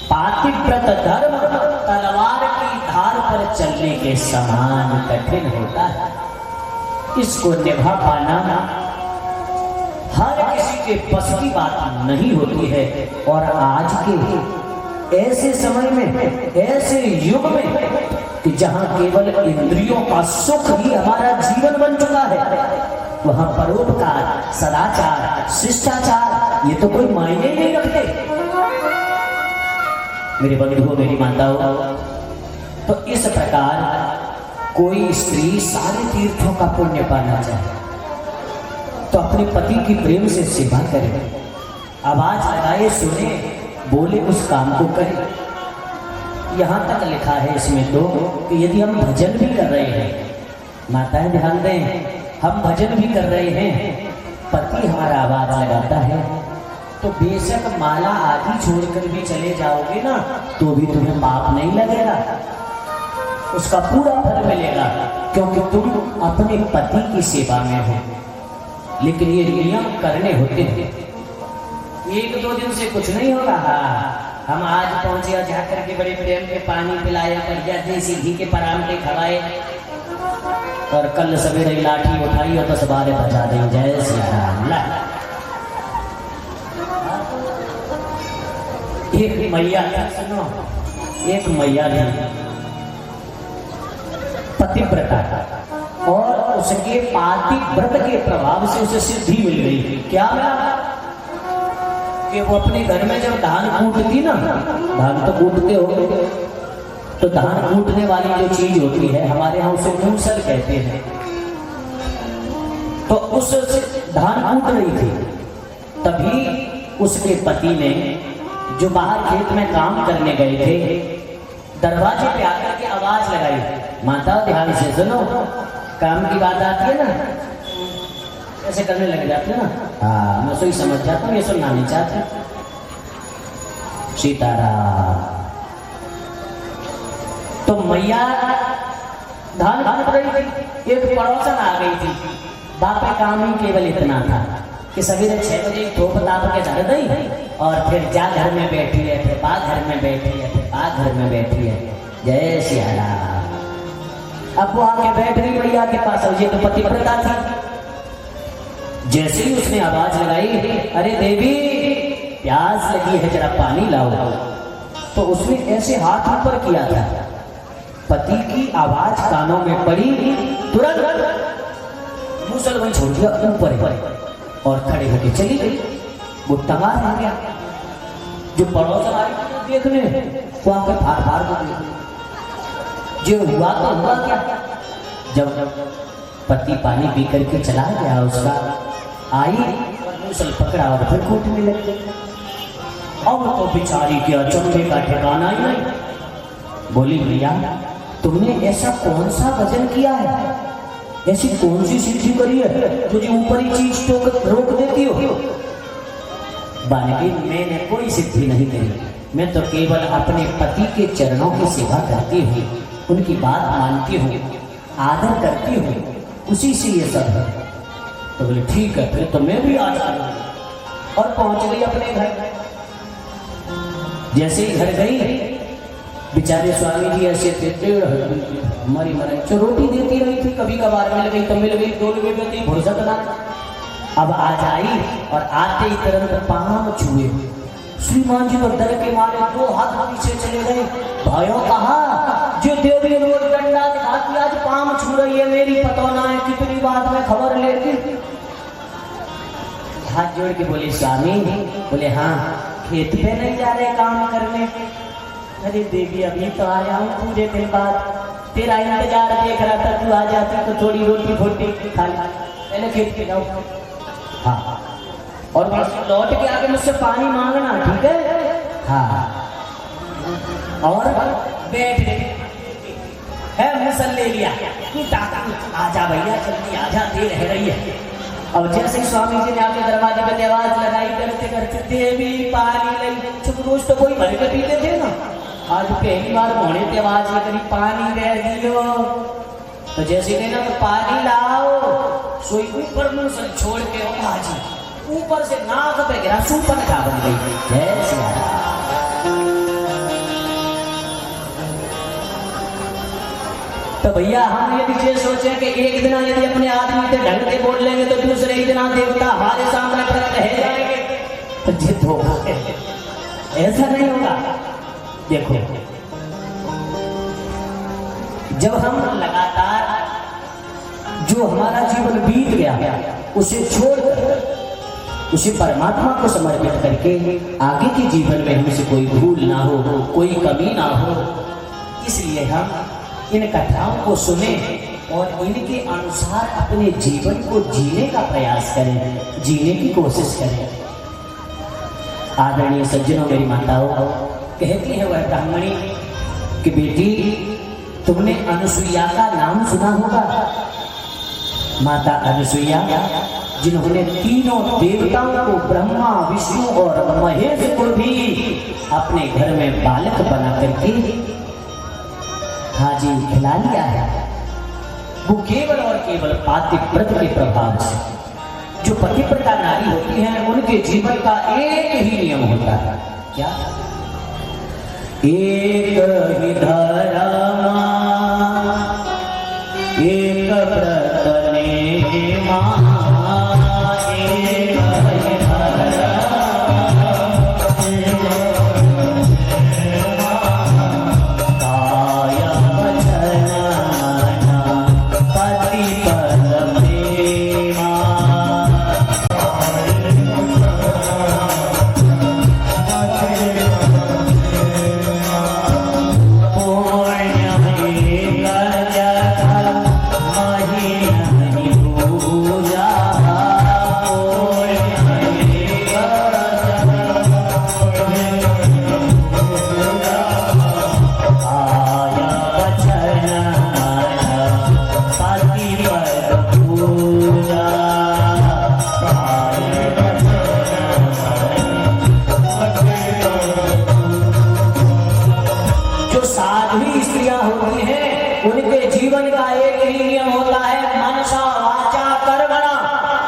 पातिव्रत धर्म तलवार की धार पर चलने के समान कठिन होता है। इसको निभा पाना हर किसी के बस की बात नहीं होती है। और आज के ऐसे समय में, ऐसे युग में कि जहां केवल इंद्रियों का सुख ही हमारा जीवन बन चुका है, वहां परोपकार, सदाचार, शिष्टाचार ये तो कोई मायने नहीं रखते। मेरे बंधुओं मेरी माताओं, तो इस प्रकार कोई स्त्री सारे तीर्थों का पुण्य पाना चाहे तो अपने पति की प्रेम से सेवा करे, आवाज लगाए, सुने, बोले, उस काम को करे। यहाँ तक लिखा है इसमें तो कि यदि हम भजन भी कर रहे हैं, माताएं ध्यान दें, हम भजन भी कर रहे हैं, पति हमारा आवाज लगाता है, तो बेशक माला आदि छोड़कर भी चले जाओगे ना तो भी तुम्हें पाप नहीं लगेगा, उसका पूरा फल मिलेगा, क्योंकि तुम अपने पति की सेवा में हो। लेकिन ये नियम करने होते हैं, एक दो दिन से कुछ नहीं होगा। हम आज पहुंचे और जाकर के बड़े प्रेम के पानी पिलाया, बढ़िया देसी घी के परांठे खवाए और कल सवेरे लाठी उठाई और 10 बार बजा दें जय श्री राम। एक मैया थी, सुनो, एक मैया थी पतिव्रता, और उसके पातिव्रत के प्रभाव से उसे सिद्धि मिल गई। क्या मिला कि वो अपने घर में जब धान कूटती ना, धान तो कूटते हो, तो धान कूटने वाली जो चीज होती है हमारे यहाँ उसे मूसल कहते हैं, तो उस धान कूट रही थी, तभी उसके पति ने जो बाहर खेत में काम करने गए थे दरवाजे पे आकर के आवाज लगाई, माता ध्यान से सुनो, काम की बात आती है ना, ऐसे करने लग जाते हैं ना, हाँ मैं सोई समझ जाता हूँ, ये सुनना नहीं चाहते। सीताराम। तो मैया धान कूट रही थी, एक पड़ोसन आ गई थी, बापे काम ही केवल इतना था कि सवेरे 6 बजे धूप ताप के धर गई और फिर जा घर में बैठी है, फिर बा घर में बैठी है, फिर बा घर में बैठी है, जय सिया राम। अब वो आके बैठ गई मैया के पास, और ये तो पतिव्रता थी। जैसे ही उसने आवाज लगाई, अरे देवी प्यास लगी है जरा पानी लाओ, तो उसने ऐसे हाथ ऊपर किया था, पति की आवाज कानों में पड़ी, तुरंत मूसल वहीं छोड़ दिया ऊपर और खड़े होके चली गई। वो तबाह रह गया, जो पड़ोसन आई देखने वो आके फाड़ फाड़ कर जो हुआ तो हुआ क्या, जब पति पानी पी करके चला गया उसका, आई मूसल पकड़ा और फिर कूटने लगे। अब तो बेचारी के अचंभे का ठिकाना ही नहीं। बोली भैया तुमने ऐसा कौन सा भजन किया है, ऐसी कौन सी सिद्धि करी है तुझे ऊपर ही चीज तो रोक देती हो। बालकी मैंने कोई सिद्धि नहीं करी, मैं तो केवल अपने पति के चरणों की सेवा करती हूँ, उनकी बात मानती हूँ, आदर करती हूँ, उसी से ये सब है। तो बोले ठीक है फिर तो मैं भी आ जाऊंगी, और पहुंच गई अपने घर। जैसे ही घर गई बेचारे स्वामी जी ऐसे थे, हमारी मराई जो रोटी देती रही थी, कभी कभार मिल गई तो मिल गई, दो गई फुर्सत ना। अब आज आई और आते ही तुरंत पांव छुए। श्रीमान जी तो डर के मारे 2 हाथ पीछे चले गए। भाइयों कहा जो देवी रोज डंडा दिखाती आज पांव छू रही है, मेरी पता ना है कितनी बात में खबर लेती। हाथ जोड़ के बोले स्वामी, बोले हाँ खेत पे नहीं जा रहे काम करने। अरे देवी अभी तो आया हूँ पूरे दिन बाद, तेरा इंतजार देख रहा था, तू आ जाती तो थोड़ी रोटी फोटी खा ली, पहले खेत पे जाओ। हाँ और लौट के आके मुझसे पानी मांगना, ठीक है? हाँ और बैठ गई है, मुसल ले लिया, आजा भैया जल्दी आजा, देर रह रही है। अब जैसे स्वामी जी ने आके दरवाजे पे आवाज लगाई, करते करते देवी पानी लाई। चुप रोज तो कोई भर के पीते थे ना, आज पहली बार मोहने की आवाज करी पानी रह दियो। तो जैसे कहना तो पानी लाओ, सोई ऊपर मुसल छोड़ के हाजी ऊपर से नाक पे गिरा, सुपन खा बन गई। जय श्री राम। तो भैया हम यदि ये सोचे कि एक दिन यदि अपने आदमी से ढंग से बोल लेंगे तो दूसरे ही दिन देवता हमारे सामने प्रकट रह जाएंगे, तो जिद होगा, ऐसा नहीं होगा। देखो जब हम लगातार जो हमारा जीवन बीत गया उसे छोड़कर उसे परमात्मा को समर्पित करके आगे के जीवन में हमसे कोई भूल ना हो, कोई कमी ना हो, इसलिए हम इन कथाओं को सुने और इनके अनुसार अपने जीवन को जीने का प्रयास करें, जीने की कोशिश करें। आदरणीय सज्जनों, मेरी माताओं, कहती है वह ब्राह्मणी कि बेटी तुमने अनुसुईया का नाम सुना होगा। माता अनुसुईया जिन्होंने तीनों देवताओं को, ब्रह्मा विष्णु और महेश को भी अपने घर में बालक बना करके हाजी खिला लिया है, वो केवल और केवल पातिव्रत के प्रभाव से। जो पतिव्रता नारी होती है उनके जीवन का एक ही नियम होता है, क्या? एक ही धर्म एक व्रत नेमा, एक ही काया वचन पति पद प्रेमा।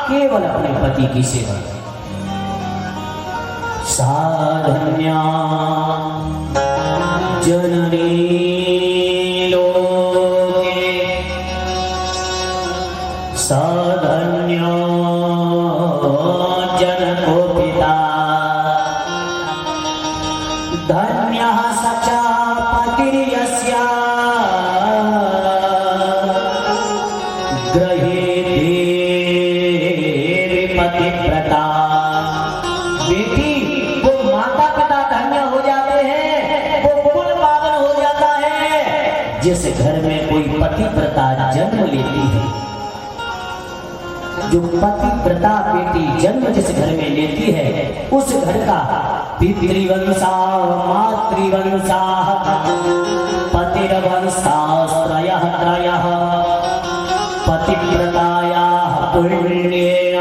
केवल अपने पति की सेवा। साधन्या जननी लोके, साधन्या जनको पिता, धन्यः स च पतिर्यस्य पतिव्रता। बेटी, वो माता पिता धन्य हो जाते हैं, वो कुल पावन हो जाता है जिस घर में कोई पतिव्रता जन्म लेती है। जो पतिव्रता बेटी जन्म जिस घर में लेती है उस घर का पितृवंशा मातृवंशा पतिर्वंशास्त्रयः त्रयः पतिव्रतायाः पुण्येन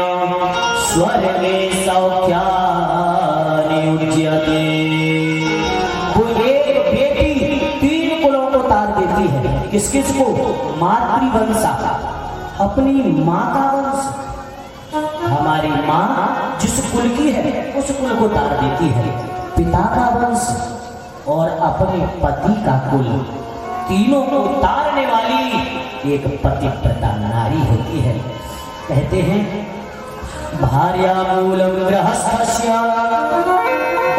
स्वर्गे सौख्यानि उच्यते। वो एक बेटी 3 कुलों को तार देती है। किस किस को? मातृवंशा, अपनी माँ का वंश। हमारी माँ जिस कुल की है उस कुल को तार देती है। पिता का वंश और अपने पति का कुल, तीनों को तारने वाली एक पतिव्रता नारी होती है। कहते हैं भार्यामूलं गृहस्थस्य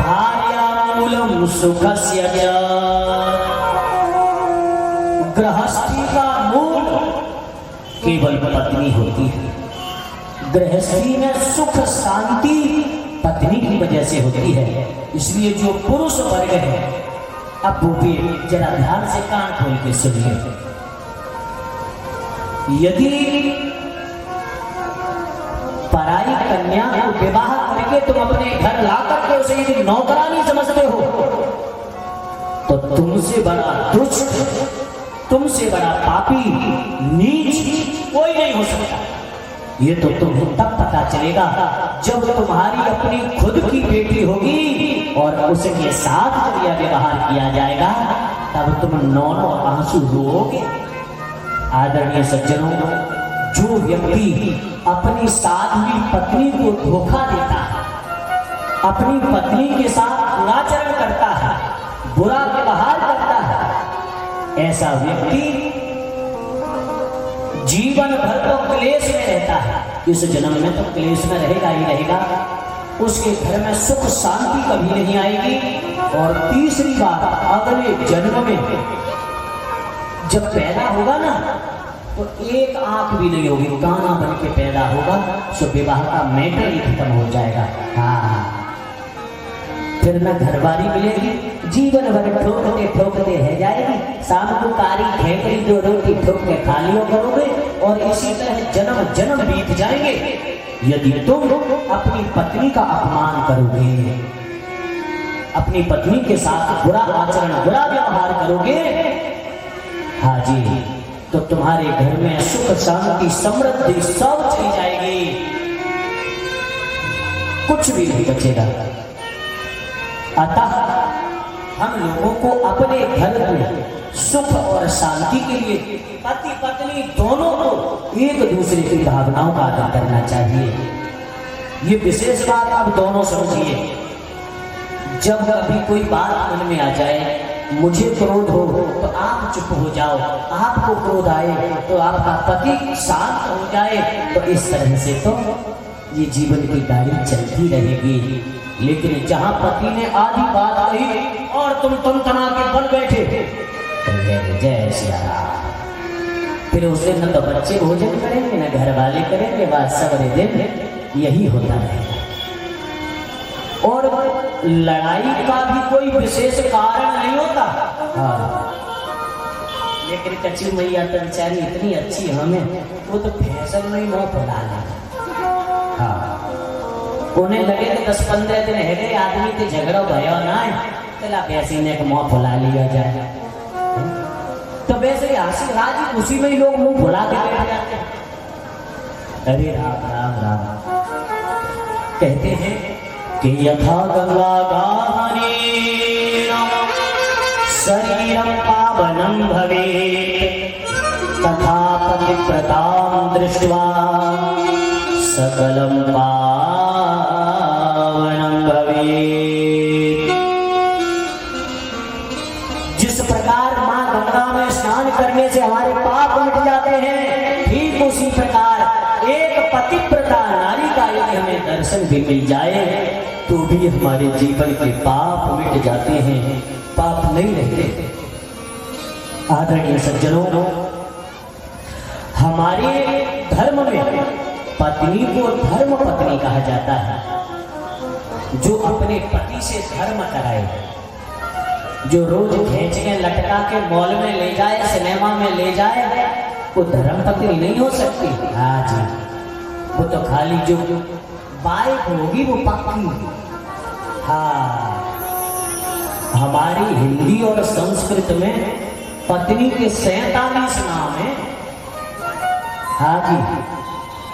भार्यामूलं सुखस्य च। गृहस्थी का मूल केवल पत्नी होती है। गृहस्थी में सुख शांति पत्नी की वजह से होती है। इसलिए जो पुरुष वर्ग है, अब वो भी जरा ध्यान से कान खोल के सुनिए। यदि पराई कन्या को विवाह करके तुम अपने घर ला करके उसे यदि नौकरानी समझते हो तो तुमसे बड़ा दुष्ट, तुमसे बड़ा पापी, नीच कोई नहीं हो सकता। ये तो तुम्हें तब पता चलेगा जब तुम्हारी अपनी खुद की बेटी होगी और उसके साथ जब यह व्यवहार किया जाएगा तब तुम नौनो आंसू रोओगे। आदरणीय सज्जनों, जो व्यक्ति अपनी साध्वी पत्नी को धोखा देता है, अपनी पत्नी के साथ दुराचरण करता है, बुरा व्यवहार करता है, ऐसा व्यक्ति जीवन भर तो क्लेश में रहता है। इस जन्म में तो क्लेश में रहेगा ही रहेगा। उसके घर में सुख शांति कभी नहीं आएगी। और तीसरी बात, अगले जन्म में जब पैदा होगा ना तो एक आंख भी नहीं होगी, काना बन के पैदा होगा। सो विवाह का मैटर ही खत्म हो जाएगा। हाँ, फिर न घरवाली मिलेगी, जीवन भर ठोकते ठोकते रह जाएगी। शाम को कारी खेकड़ी जो रोटी ठोक के खा लियो करोगे और इसी तरह जन्म जन्म बीत जाएंगे। यदि तुम अपनी पत्नी का अपमान करोगे, अपनी पत्नी के साथ बुरा आचरण, बुरा व्यवहार करोगे, हाँ जी, तो तुम्हारे घर में सुख शांति समृद्धि सब चली जाएगी, कुछ भी नहीं बचेगा। अतः हम लोगों को अपने घर में सुख और शांति के लिए पति पत्नी दोनों को एक दूसरे की भावनाओं का आदर करना चाहिए। ये विशेष बात आप दोनों समझिए। जब कभी कोई बात मन में आ जाए मुझे क्रोध हो तो आप चुप हो जाओ, आपको क्रोध आए तो आपका पति शांत हो जाए, तो इस तरह से तो ये जीवन की गाड़ी चलती रहेगी। लेकिन जहां पति ने आधी बात कही और तुम तना के बन बैठे, जय श्री राम, फिर उस दिन न तो बच्चे भोजन करेंगे न घर वाले करेंगे, बस सारे दिन यही होता है। और लड़ाई का भी कोई विशेष कारण नहीं होता। हाँ, लेकिन कच्ची मैया तो बेचारी इतनी अच्छी हमें, वो तो फैशन में मुँह फुला ले। हाँ, उन्हें लगे कि 10-15 दिन है गए आदमी के झगड़ा भयो ना, चला पैसे ने मुँह फुला लिया जाए, तो वैसे हंसी राजी उसी में ही लोग मुंह फुला के बैठ जाते हैं। अरे राम राम राम, कहते हैं कि यथा गंगा गाहने शरीरं पावनं भवेत्, तथा पतिव्रतां दृष्ट्वा सकलं पावनं भवेत्। जिस प्रकार मां गंगा में स्नान करने से हमारे पाप मिट जाते हैं, ठीक उसी प्रकार एक पतिव्रता नारी का यदि हमें दर्शन भी मिल जाए तो भी हमारे जीवन के पाप मिट जाते हैं, पाप नहीं रहते। आदरणीय सज्जनों, हमारे धर्म में पत्नी को धर्म पत्नी कहा जाता है। जो अपने पति से धर्म कराए, जो रोज खींच के लटका के मॉल में ले जाए, सिनेमा में ले जाए, वो धर्म पत्नी नहीं हो सकती। हाँ जी, वो तो खाली जो बाइक होगी वो पक्की। हाँ, हमारी हिंदी और संस्कृत में पत्नी के 47 नाम है। हाँ जी,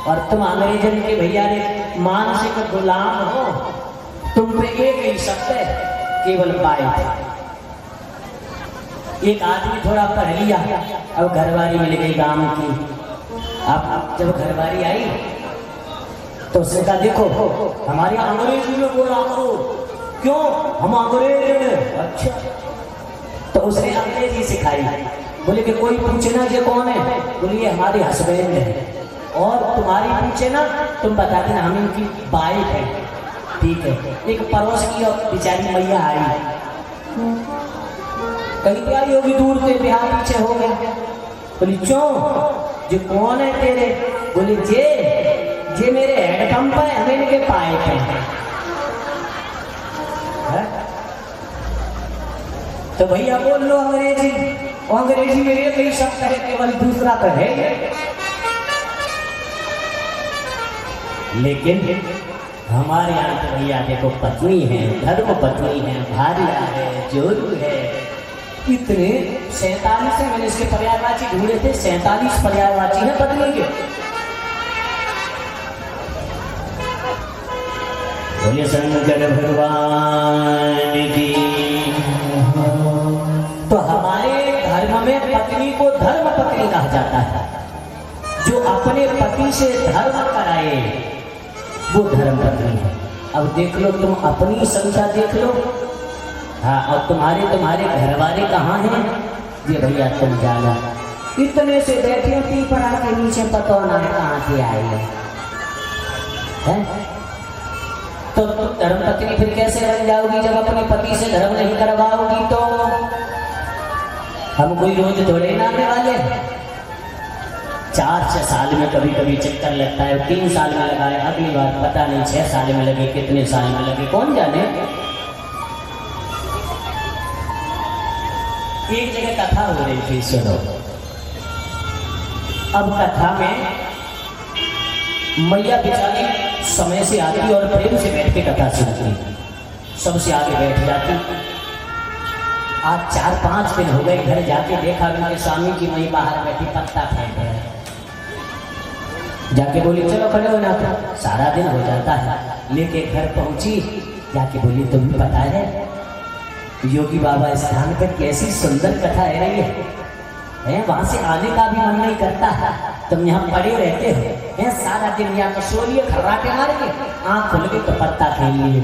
और तुम अंग्रेजन के भैया रे मानसिक गुलाम हो, तुम पे एक ही शब्द है, केवल बाइक। एक आदमी थोड़ा पढ़ लिया, अब घरवारी मिल गई गांव की। अब जब घरवारी आई तो उसने कहा देखो हमारे अंग्रेजी में बोला करो, क्यों हम अंग्रेज हैं। अच्छा, तो उसने अंग्रेजी सिखाई। बोले कि कोई पूछे ना ये कौन है, बोले ये हमारे हस्बैंड है, और तुम्हारी पूछे ना तुम बता देना हम इनकी वाइफ है। ठीक है, एक पड़ोस की बेचारी मैया आई, कहीं पे आई होगी दूर से, बिहार पीछे हो गया। बोली क्यों, जो कौन है तेरे, बोले जे मेरे हैंडपंप है, हमें इनके पाइप है। तो भैया बोल लो अंग्रेजी, अंग्रेजी में एक ही शब्द है, केवल दूसरा तो है। लेकिन हमारे यहाँ तो भैया देखो पत्नी है, धर्म पत्नी है, भार्या है, जोरू है, इतने 47 है। मैंने इसके पर्यायवाची ढूंढे थे, 47 पर्यायवाची है पत्नी के। बोलिए शंकर भगवान की। तो हमारे धर्म में पत्नी को धर्म पत्नी कहा जाता है। जो अपने पति से धर्म कराए वो धर्म पत्नी है। अब देख लो, तुम अपनी संख्या देख लो। हाँ, और तुम्हारे घर वाले कहाँ हैं? ये भैया तुम जाना, इतने से बैठे पीपरा के नीचे, पता ना है कहाँ से आए हैं। तो धर्म पत्नी फिर कैसे बन जाओगी जब अपने पति से धर्म नहीं करवाओगी? तो हम कोई रोज थोड़े ना आने वाले। 4-6 साल में कभी कभी चक्कर लगता है, 3 साल में लगा है, अगली बार पता नहीं 6 साल में लगे, कितने साल में लगे, कौन जाने। एक जगह कथा हो रही थी, सुनो। अब कथा में मैया बेचारी समय से आती और प्रेम से बैठ के कथा सुनती, सबसे आगे बैठ जाती। आज 4-5 दिन हो गए, घर जाके देखा उनके स्वामी की मई बाहर बैठी पत्ता फेंक रहे। जाके बोली चलो खड़े हो ना, सारा दिन हो जाता है। लेके घर पहुंची, जाके बोली तुम्हें पता है योगी बाबा स्थान पर कैसी सुंदर कथा है रही है, वहां से आने का भी मन नहीं करता है। तुम यहाँ पड़े रहते हो, सारा दिन यहाँ तो सो लिए, खर्राटे मारेंगे, आँख खुल गई तो पत्ता खेल लिए।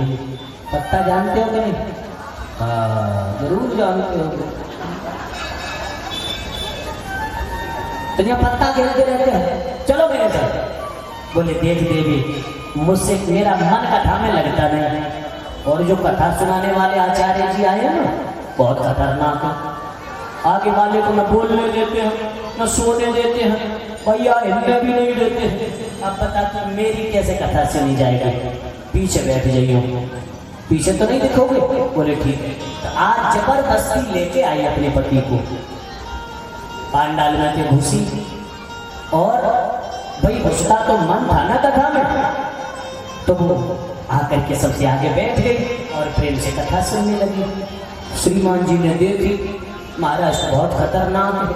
पत्ता जानते हो कि नहीं? हाँ जरूर जानते हो। तो यहाँ पत्ता खेलते रहते हैं, चलो मेरे साथ। बोले देख देवी, मुझसे मेरा मन कथा में लगता नहीं, और जो कथा सुनाने वाले आचार्य जी आए हैं ना, बहुत खतरनाक है। आगे वाले को न बोलने देते हैं, न सोने देते हैं, भैया हिलने भी नहीं देते हैं। अब बता तू मेरी कैसे कथा सुनी जाएगी? पीछे बैठ जाइए, पीछे तो नहीं दिखोगे? बोले ठीक है। तो आज जबरदस्ती लेके आई अपने पति को, पांडाल में के घुसी, और भाई उसका तो मन था ना कथा में, तो वो आकर के सबसे आगे बैठ गई और प्रेम से कथा सुनने लगी। श्रीमान जी ने देखी, महाराज बहुत खतरनाक है,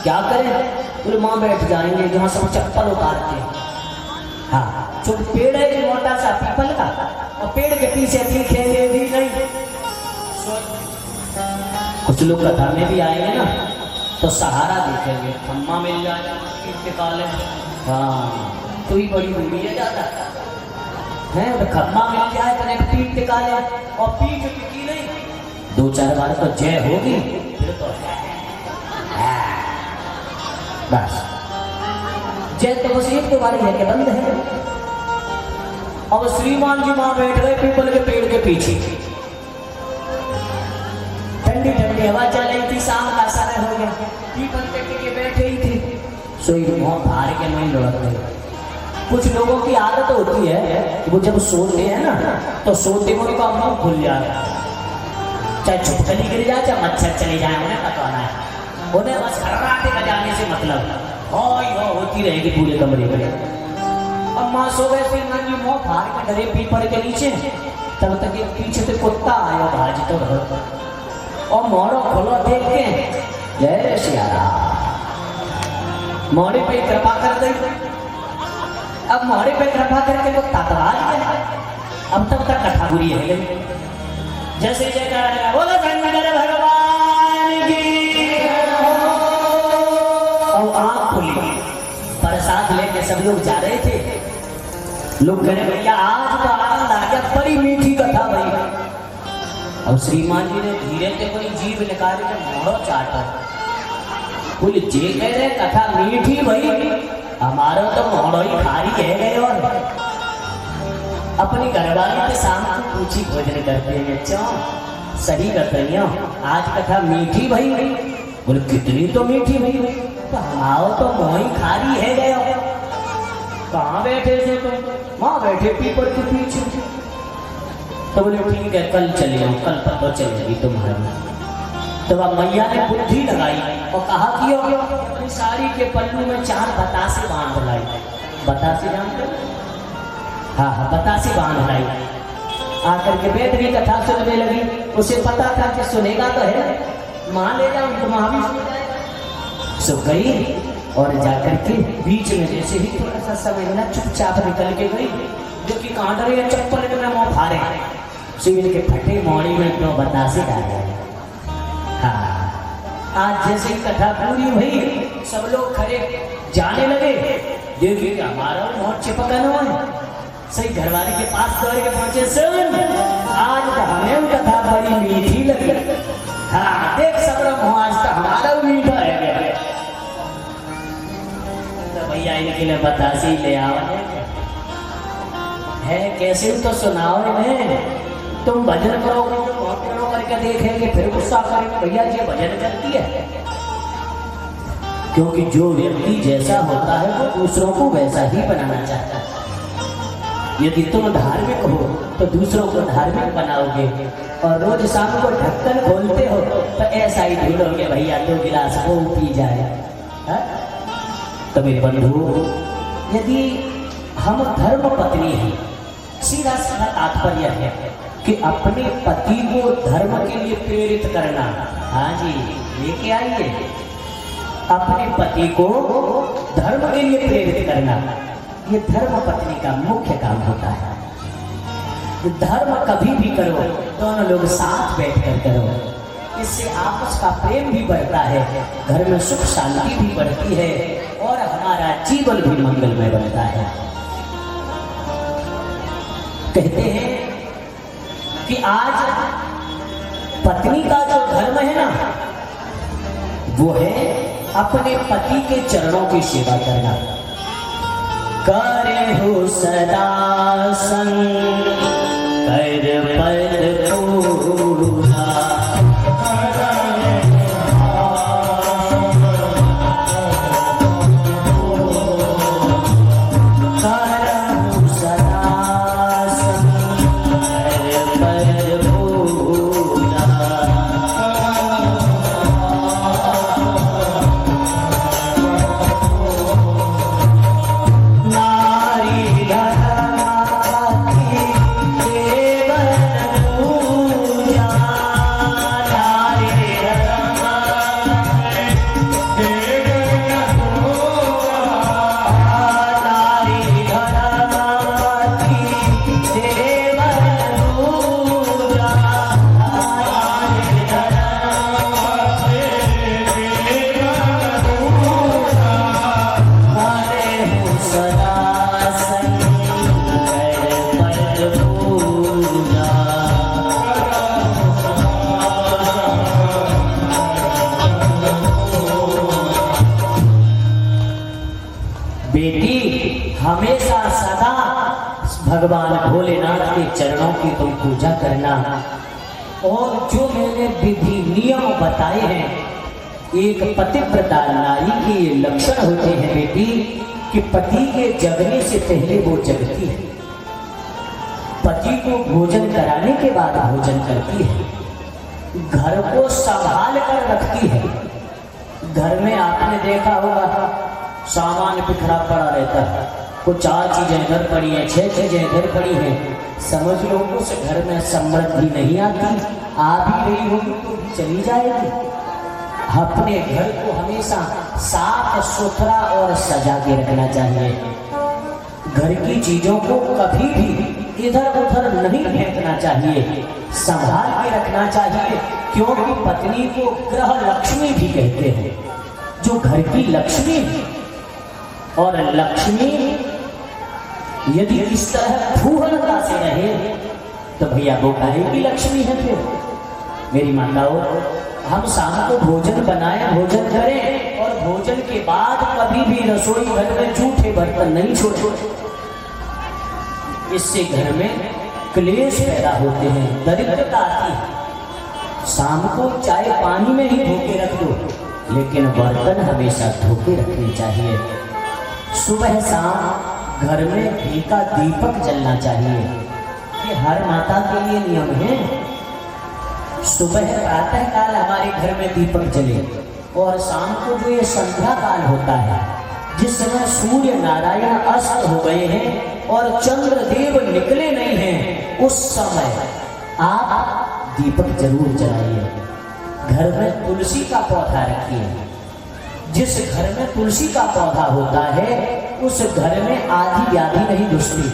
क्या करें? बोले माँ बैठ जाएंगे जहाँ सब चप्पल उतारते हैं। हाँ, जो पेड़ है जो मोटा सा पीपल का, और पेड़ के पीछे दिखेंगे भी नहीं। कुछ लोग कथा में भी आएंगे ना, तो सहारा देखेंगे, खम्मा मिल जाए, पीठ निकाले। हाँ, तो ही बड़ी दूरी है ज्यादा है, तो खम्मा मिल जाए तो एक पीठ निकाले, और पीठ टिकी नहीं, 2-4 बार तो जय होगी, फिर तो बस जय तो बस 1-2 बार है कि बंद है। अब श्रीमान जी वहां बैठ गए पीपल के पेड़ के पीछे, ठंडी ठंडी हवा चल रही थी, शाम का समय हो गया, पीपल के टिके बैठे ही थे, सोई मुंह फाड़ के नहीं लौट गए। कुछ लोगों की आदत होती है कि वो जब सोते हैं ना, तो सोते हुए का मुंह खुल जाए, चाहे छुपकली गिर जाए, चाहे मच्छर चले जाए, उन्हें पता है, उन्हें बस खर्राटे बजाने से मतलब होती रहेगी पूरे कमरे में। अब माँ सो गए, श्रीमान जी मुंह फाड़ के डरे पीपल के नीचे, तब तक एक पीछे से कुत्ता आया भाज तो और मोड़ो खोलो देख के, जय सिया राम, मोड़े पे कृपा कर गई। अब मोड़े पे कृपा करके वो ततरा गया। अब तब तक कथा पूरी है गई। जैसे जयकार बोलो शंकर भगवान की, और आँख खुली, प्रसाद लेके सब लोग जा रहे थे। लोग कह रहे भैया आज तो आनंद आ गया, बड़ी मीठी कथा भैया। और श्रीमान जी ने धीरे से कोई जीभ निकाल के मोड़ो चाटा, बोले जे कह रहे कथा मीठी भाई, हमारा तो मोड़ो ही खारी कह गए। और अपनी घरवाली के सामने पूछी भोजन करते हैं, क्यों सही करते हैं आज कथा मीठी भाई? बोले कितनी तो मीठी भाई, तो हमारा तो मोही खारी है गए। कहाँ बैठे थे तुम? वहां बैठे पीपल के पीछे। तो बोले ठीक है कल चले आओ, कल पता चलेगी तुम्हारी। तो वह मैया ने बुद्धि लगाई और कहा कि अपनी साड़ी के पल्लू में 4 बतासे बांध लाई। बतासे जानते हो? हाँ हाँ, बतासे बांध लाई। आकर के बैठ गई, कथा सुनने लगी। उसे पता था कि सुनेगा तो है, माँ ले जाओ तो माँ भी सुन जाएगा। सो गई और जाकर के बीच में जैसे ही थोड़ा सा समय मिला, चुपचाप निकल के गई, जो कि कांड रहे चप्पल के मुंह फाड़े, सिविल के फटे मोड़ी में 2 बतासे डाले। हाँ, आज जैसे ही कथा पूरी हुई, सब लोग खड़े जाने लगे। देखिए हमारा बहुत चिपकन हुआ है, सही घरवाली के पास दौड़ के पहुंचे, सुन आज हमें कथा बड़ी मीठी लगी। हाँ देख सब आज तो हमारा मीठा है। तो भैया इनके लिए बतासी ले आओ है, कैसे तो सुनाओ इन्हें। तुम भजन करोगे तो करके देखेंगे, फिर गुस्सा करेंगे भैया जी भजन करती है। क्योंकि जो व्यक्ति जैसा होता है वो दूसरों को वैसा ही बनाना चाहता है। यदि तुम धार्मिक हो तो दूसरों को धार्मिक बनाओगे, और रोज शाम को ढक्कन खोलते हो तो ऐसा ही ढूंढोगे भैया 2 गिलास वो पी जाए। तो मेरे बंधु, यदि हम धर्म पत्नी हैं, सीधा सीधा तात्पर्य है कि अपने पति को धर्म के लिए प्रेरित करना। हाँ जी, लेके आइए, अपने पति को धर्म के लिए प्रेरित करना, ये धर्म पत्नी का मुख्य काम होता है। धर्म कभी भी करो, दोनों लोग साथ बैठकर करो, इससे आपस का प्रेम भी बढ़ता है, घर में सुख शांति भी बढ़ती है, और हमारा जीवन भी मंगलमय बनता है। कहते हैं कि आज पत्नी का जो धर्म है ना, वो है अपने पति के चरणों की सेवा करना। करे हो सदा संग कर पद पूरा, बेटी हमेशा सदा भगवान भोलेनाथ के चरणों की तुम पूजा करना। और जो मैंने विधि नियम बताए हैं, एक पतिव्रता नारी के ये लक्षण होते हैं बेटी कि पति के जगने से पहले वो जगती है, पति को भोजन कराने के बाद भोजन करती है, घर को संभाल कर रखती है। घर में आपने देखा होगा सामान बिखरा पड़ा रहता है, कुछ 4 चीजें इधर पड़ी हैं, 6 चीजें इधर पड़ी हैं। समझ लो उस घर में समृद्धि नहीं आती, आ भी रही होगी तो भी चली जाएगी। अपने घर को हमेशा साफ सुथरा और सजा के रखना चाहिए। घर की चीजों को कभी भी इधर उधर नहीं फेंकना चाहिए, संभाल के रखना चाहिए, क्योंकि पत्नी को ग्रह लक्ष्मी भी कहते हैं, जो घर की लक्ष्मी है। और लक्ष्मी यदि इस तरह फूहलता से रहे तो भैया वो काहे की लक्ष्मी है। फिर मेरी माताओं, हम शाम को भोजन बनाएं, भोजन करें और भोजन के बाद कभी भी रसोई घर में जूठे बर्तन नहीं छोड़े। इससे घर में क्लेश पैदा होते हैं, दरिद्रता आती है। शाम को चाय पानी में ही धो के रख दो, लेकिन बर्तन हमेशा धो के रखने चाहिए। सुबह शाम घर में घी का दीपक जलना चाहिए, ये हर माता के लिए नियम है। सुबह प्रातः काल हमारे घर में दीपक जले और शाम को जो ये संध्या काल होता है, जिस समय सूर्य नारायण अस्त हो गए हैं और चंद्रदेव निकले नहीं हैं, उस समय आप दीपक जरूर जलाइए। घर में तुलसी का पौधा रखिए। जिस घर में तुलसी का पौधा होता है उस घर में आदि व्याधि नहीं घुसती।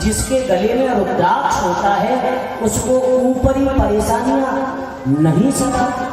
जिसके गले में रुद्राक्ष होता है उसको ऊपरी परेशानियां नहीं सताती।